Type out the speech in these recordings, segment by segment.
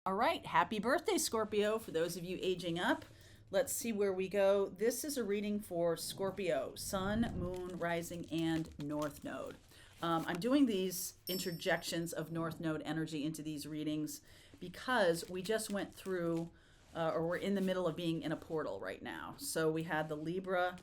All right, happy birthday, Scorpio. For those of you aging up, let's see where we go. This is a reading for Scorpio, Sun, Moon, Rising, and North Node. I'm doing these interjections of North Node energy into these readings because we just went through, or we're in the middle of being in a portal right now. So we had the Libra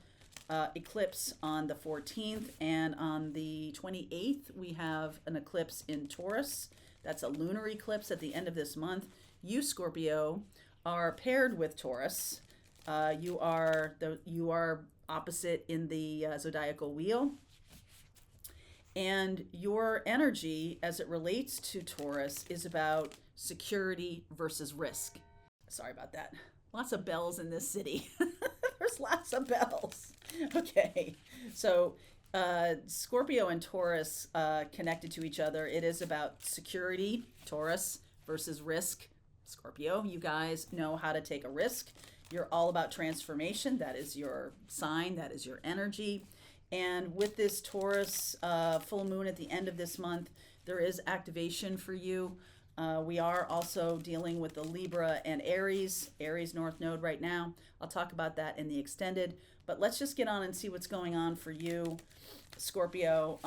eclipse on the 14th, and on the 28th, we have an eclipse in Taurus. That's a lunar eclipse at the end of this month. You, Scorpio, are paired with Taurus. You are opposite in the zodiacal wheel. And your energy, as it relates to Taurus, is about security versus risk. Sorry about that. Lots of bells in this city. There's lots of bells. Okay, so Scorpio and Taurus connected to each other. It is about security, Taurus, versus risk, Scorpio. You guys know how to take a risk. You're all about transformation. That is your sign. That is your energy. And with this Taurus full moon at the end of this month, there is activation for you. We are also dealing with the Libra and Aries North Node right now. I'll talk about that in the extended, but let's just get on and see what's going on for you, Scorpio.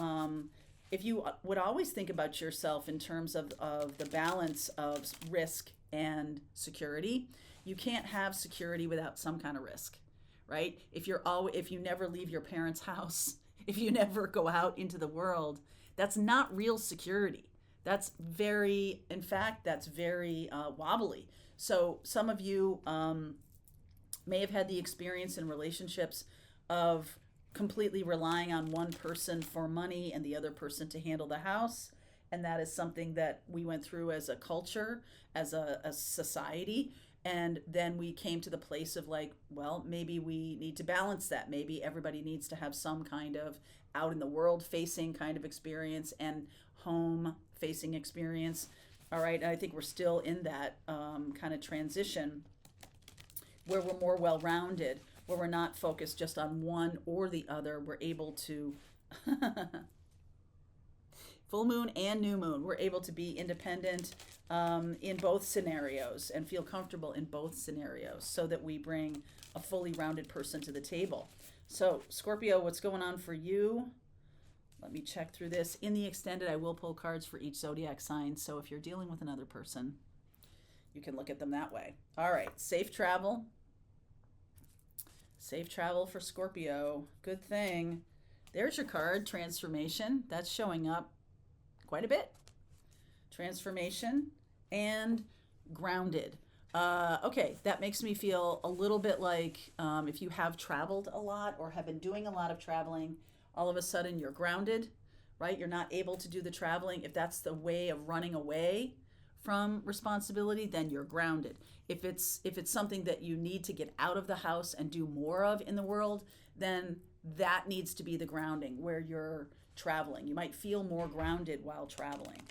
If you would always think about yourself in terms of the balance of risk and security, you can't have security without some kind of risk, right? If you never leave your parents' house, if you never go out into the world, that's not real security. That's very wobbly. So some of you may have had the experience in relationships of completely relying on one person for money and the other person to handle the house. And that is something that we went through as a culture, as a society. And then we came to the place of like, well, maybe we need to balance that. Maybe everybody needs to have some kind of out in the world facing kind of experience and home facing experience. All right. I think we're still in that kind of transition where we're more well-rounded, where we're not focused just on one or the other. We're able to full moon and new moon, we're able to be independent in both scenarios and feel comfortable in both scenarios so that we bring a fully rounded person to the table. So Scorpio, what's going on for you? Let me check through this. In the extended, I will pull cards for each zodiac sign. So if you're dealing with another person, you can look at them that way. All right, safe travel. Safe travel for Scorpio. Good thing. There's your card, transformation. That's showing up quite a bit. Transformation and grounded. Okay, that makes me feel a little bit like if you have traveled a lot or have been doing a lot of traveling, all of a sudden you're grounded, right? You're not able to do the traveling. If that's the way of running away from responsibility, then you're grounded. If it's something that you need to get out of the house and do more of in the world, then that needs to be the grounding where you're traveling. You might feel more grounded while traveling.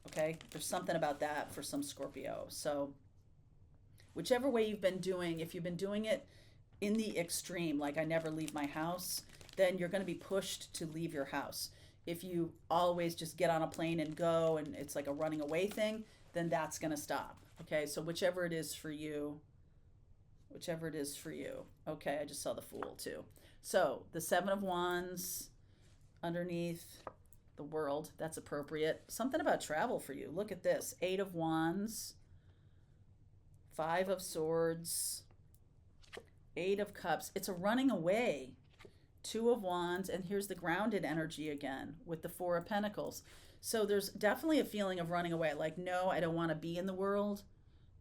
Okay? There's something about that for some Scorpio. So whichever way you've been doing, if you've been doing it in the extreme, like I never leave my house, then you're going to be pushed to leave your house. If you always just get on a plane and go and it's like a running away thing, then that's going to stop. Okay, so whichever it is for you. Okay, I just saw the Fool too. So the Seven of Wands underneath the World, that's appropriate. Something about travel for you. Look at this. Eight of Wands, Five of Swords, Eight of Cups. It's a running away. Two of Wands, and here's the grounded energy again with the Four of Pentacles. So there's definitely a feeling of running away. Like, no, I don't want to be in the world.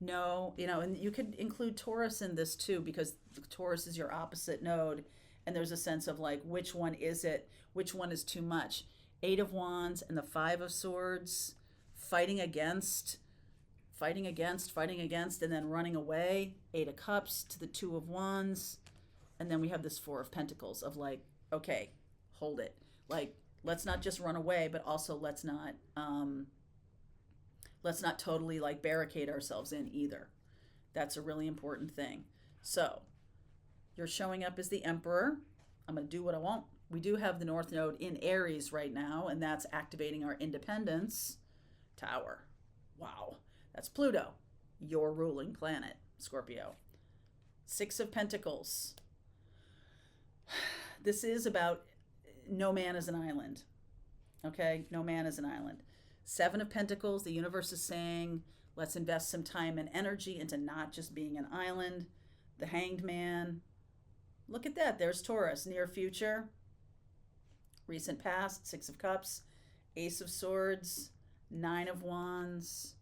No, and you could include Taurus in this too, because Taurus is your opposite node. And there's a sense of like, which one is it? Which one is too much? Eight of Wands and the Five of Swords, fighting against, and then running away. Eight of Cups to the Two of Wands. And then we have this Four of Pentacles of like, okay, hold it. Like, let's not just run away, but also let's not totally like barricade ourselves in either. That's a really important thing. So you're showing up as the Emperor. I'm going to do what I want. We do have the North Node in Aries right now, and that's activating our independence tower. Wow, that's Pluto. your ruling planet, Scorpio. Six of Pentacles. This is about no man is an island. Okay? No man is an island. Seven of Pentacles, the universe is saying, let's invest some time and energy into not just being an island. The Hanged Man. Look at that. There's Taurus. Near future. Recent past. Six of Cups. Ace of Swords. Nine of Wands.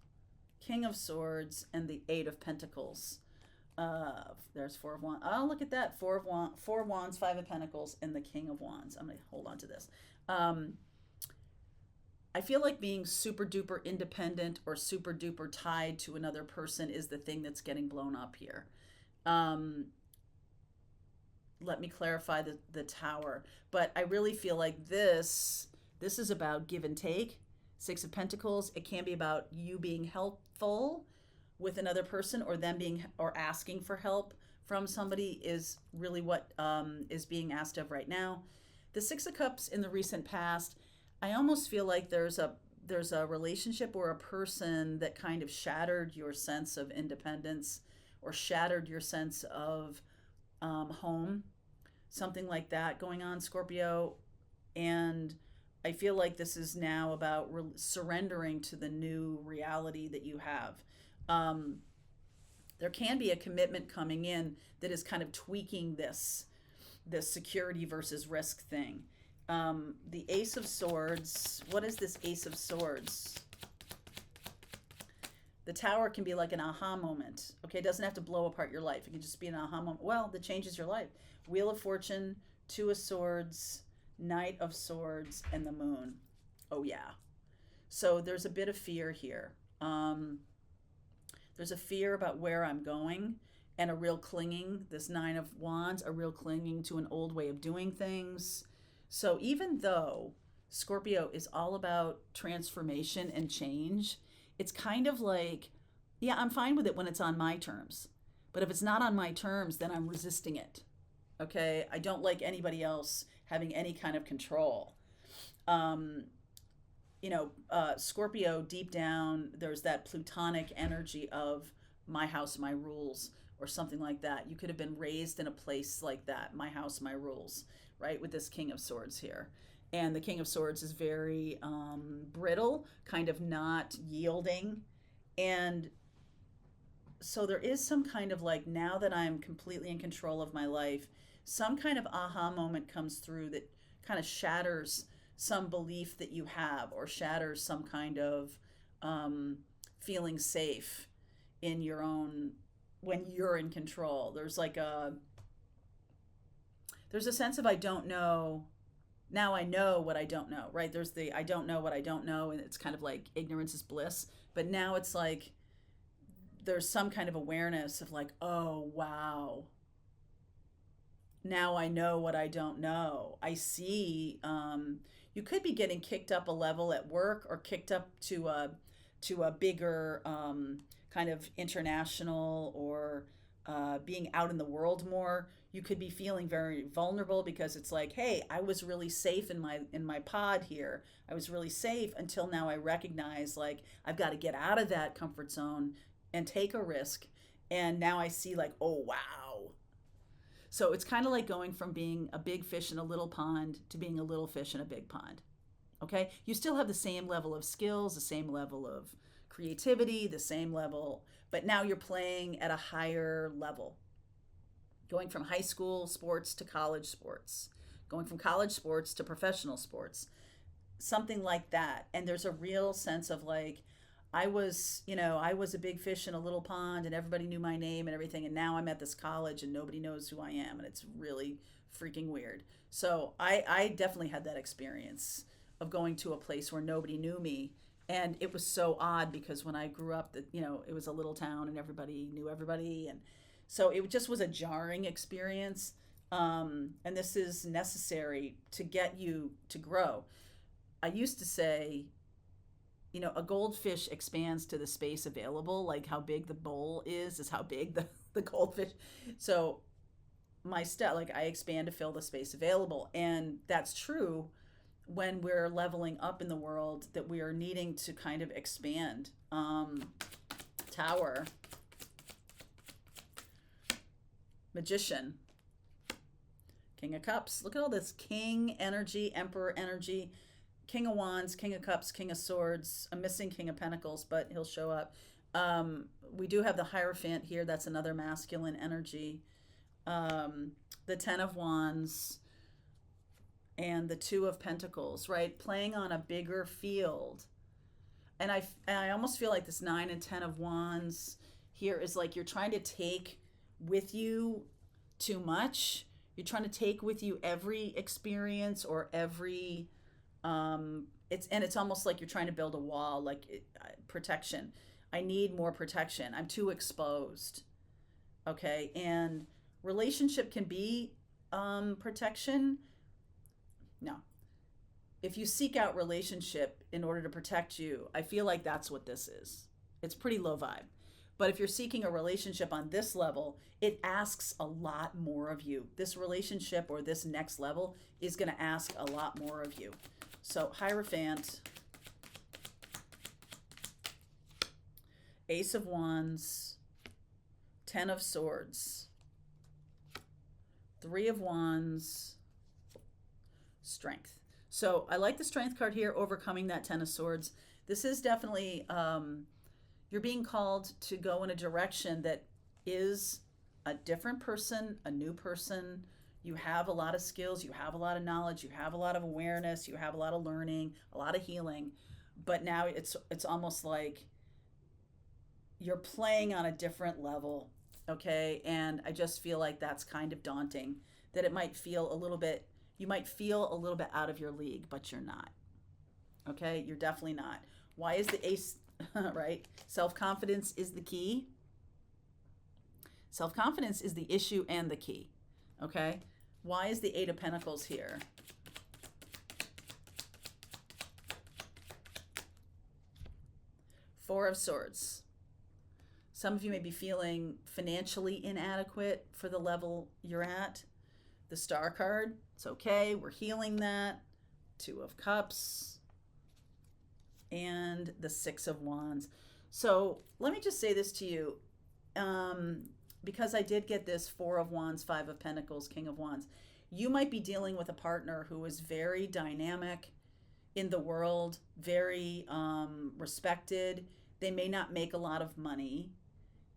King of Swords. And the Eight of Pentacles. There's Four of Wands. Oh, look at that. Four of Wands, Five of Pentacles, and the King of Wands. I'm going to hold on to this. I feel like being super duper independent or super duper tied to another person is the thing that's getting blown up here. Let me clarify the Tower. But I really feel like this is about give and take. Six of Pentacles. It can be about you being helpful with another person, or them being or asking for help from somebody is really what is being asked of right now. The Six of Cups in the recent past, I almost feel like there's a relationship or a person that kind of shattered your sense of independence or shattered your sense of home, something like that going on, Scorpio. And I feel like this is now about surrendering to the new reality that you have. There can be a commitment coming in that is kind of tweaking this security versus risk thing. The Ace of Swords. What is this Ace of Swords? The Tower can be like an aha moment. Okay, it doesn't have to blow apart your life. It can just be an aha moment. Well, that changes your life. Wheel of Fortune, Two of Swords, Knight of Swords, and the Moon. Oh yeah. So there's a bit of fear here. There's a fear about where I'm going and a real clinging. This Nine of Wands, a real clinging to an old way of doing things. So even though Scorpio is all about transformation and change, it's kind of like, yeah, I'm fine with it when it's on my terms. But if it's not on my terms, then I'm resisting it. Okay? I don't like anybody else having any kind of control. Scorpio, deep down, there's that plutonic energy of my house, my rules, or something like that. You could have been raised in a place like that, my house, my rules, right? With this King of Swords here. And the King of Swords is very brittle, kind of not yielding. And so there is some kind of like, now that I'm completely in control of my life, some kind of aha moment comes through that kind of shatters some belief that you have, or shatters some kind of feeling safe in your own, when you're in control. There's a sense of I don't know, now I know what I don't know, right? There's the I don't know what I don't know, and it's kind of like ignorance is bliss. But now it's like there's some kind of awareness of like, oh wow, now I know what I don't know. I see. You could be getting kicked up a level at work, or kicked up to a bigger kind of international, or being out in the world more. You could be feeling very vulnerable because it's like, hey, I was really safe in my pod here. I was really safe until now I recognize like I've got to get out of that comfort zone and take a risk. And now I see like, oh wow. So it's kind of like going from being a big fish in a little pond to being a little fish in a big pond. Okay? You still have the same level of skills, the same level of creativity, the same level, but now you're playing at a higher level. Going from high school sports to college sports, going from college sports to professional sports, something like that. And there's a real sense of like, I was a big fish in a little pond and everybody knew my name and everything. And now I'm at this college and nobody knows who I am. And it's really freaking weird. So I definitely had that experience of going to a place where nobody knew me. And it was so odd because when I grew up, it was a little town and everybody knew everybody. And so it just was a jarring experience. And this is necessary to get you to grow. I used to say, a goldfish expands to the space available, like how big the bowl is how big the goldfish. So I expand to fill the space available. And that's true when we're leveling up in the world, that we are needing to kind of expand. Tower. Magician, King of Cups. Look at all this King energy, Emperor energy, King of Wands, King of Cups, King of Swords. I'm missing King of Pentacles, but he'll show up. We do have the Hierophant here. That's another masculine energy. The Ten of Wands and the Two of Pentacles, right? Playing on a bigger field. And I almost feel like this 9 and 10 of Wands here is like you're trying to take with you too much. You're trying to take with you every experience or every it's almost like you're trying to build a wall, like protection. I need more protection. I'm too exposed. Okay, and relationship can be protection. No. If you seek out relationship in order to protect you, I feel like that's what this is. It's pretty low vibe. But if you're seeking a relationship on this level, it asks a lot more of you. This relationship or this next level is going to ask a lot more of you. So Hierophant, Ace of Wands, 10 of Swords, 3 of Wands, Strength. So I like the Strength card here, overcoming that 10 of Swords. This is definitely, you're being called to go in a direction that is a different person, a new person. You have a lot of skills, you have a lot of knowledge, you have a lot of awareness, you have a lot of learning, a lot of healing. But now it's almost like you're playing on a different level, okay? And I just feel like that's kind of daunting, that it might feel a little bit, you might feel a little bit out of your league, but you're not, okay? You're definitely not. Why is the Ace, right? Self-confidence is the key. Self-confidence is the issue and the key, okay? Why is the 8 of Pentacles here? Four of Swords. Some of you may be feeling financially inadequate for the level you're at. The Star card, it's okay. We're healing that. 2 of Cups. And the 6 of Wands. So let me just say this to you. Because I did get this 4 of Wands, 5 of Pentacles, King of Wands. You might be dealing with a partner who is very dynamic in the world, very respected. They may not make a lot of money.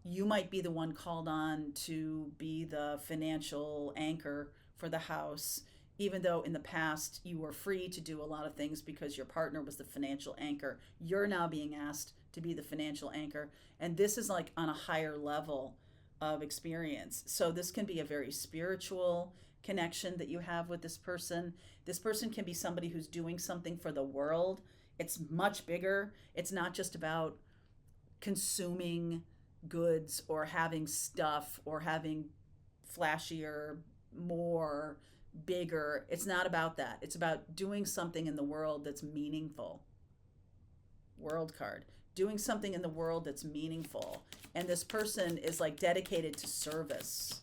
You might be the one called on to be the financial anchor for the house, even though in the past you were free to do a lot of things because your partner was the financial anchor. You're now being asked to be the financial anchor. And this is like on a higher level of experience. So this can be a very spiritual connection that you have with this person. This person can be somebody who's doing something for the world. It's much bigger. It's not just about consuming goods or having stuff or having flashier, more, bigger. It's not about that. It's about doing something in the world that's meaningful. World card. Doing something in the world that's meaningful. And this person is like dedicated to service.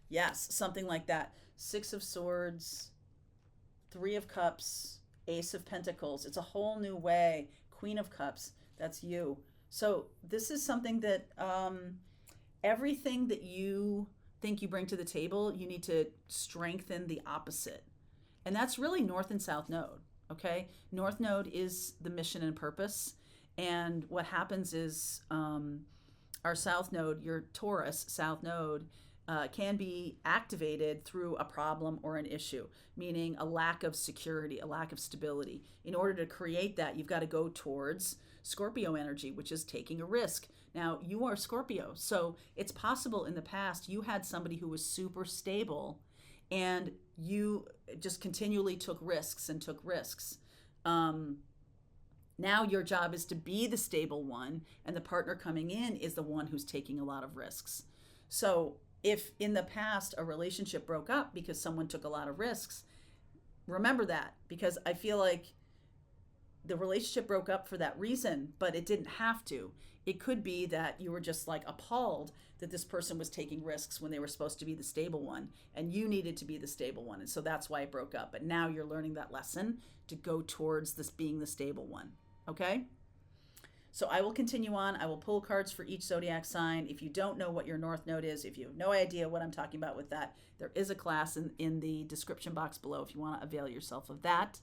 Yes, something like that. 6 of Swords, 3 of Cups, Ace of Pentacles. It's a whole new way. Queen of Cups, that's you. So this is something that everything that you think you bring to the table, you need to strengthen the opposite. And that's really North and South Node, okay? North Node is the mission and purpose. And what happens is our South Node, your Taurus South Node, can be activated through a problem or an issue, meaning a lack of security, a lack of stability. In order to create that, you've got to go towards Scorpio energy, which is taking a risk. Now, you are Scorpio, so it's possible in the past you had somebody who was super stable and you just continually took risks and took risks. Now your job is to be the stable one, and the partner coming in is the one who's taking a lot of risks. So if in the past a relationship broke up because someone took a lot of risks, remember that, because I feel like the relationship broke up for that reason, but it didn't have to. It could be that you were just like appalled that this person was taking risks when they were supposed to be the stable one, and you needed to be the stable one. And so that's why it broke up. But now you're learning that lesson to go towards this being the stable one. Okay? So I will continue on. I will pull cards for each zodiac sign. If you don't know what your North Node is, if you have no idea what I'm talking about with that, there is a class in the description box below if you want to avail yourself of that.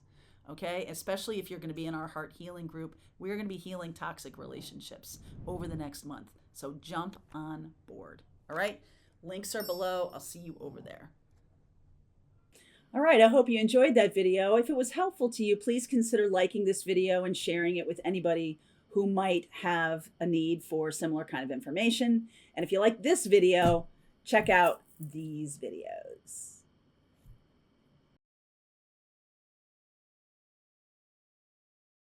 Okay, especially if you're going to be in our heart healing group. We're going to be healing toxic relationships over the next month. So jump on board. All right, links are below. I'll see you over there. All right, I hope you enjoyed that video. If it was helpful to you, please consider liking this video and sharing it with anybody who might have a need for similar kind of information. And if you like this video, check out these videos.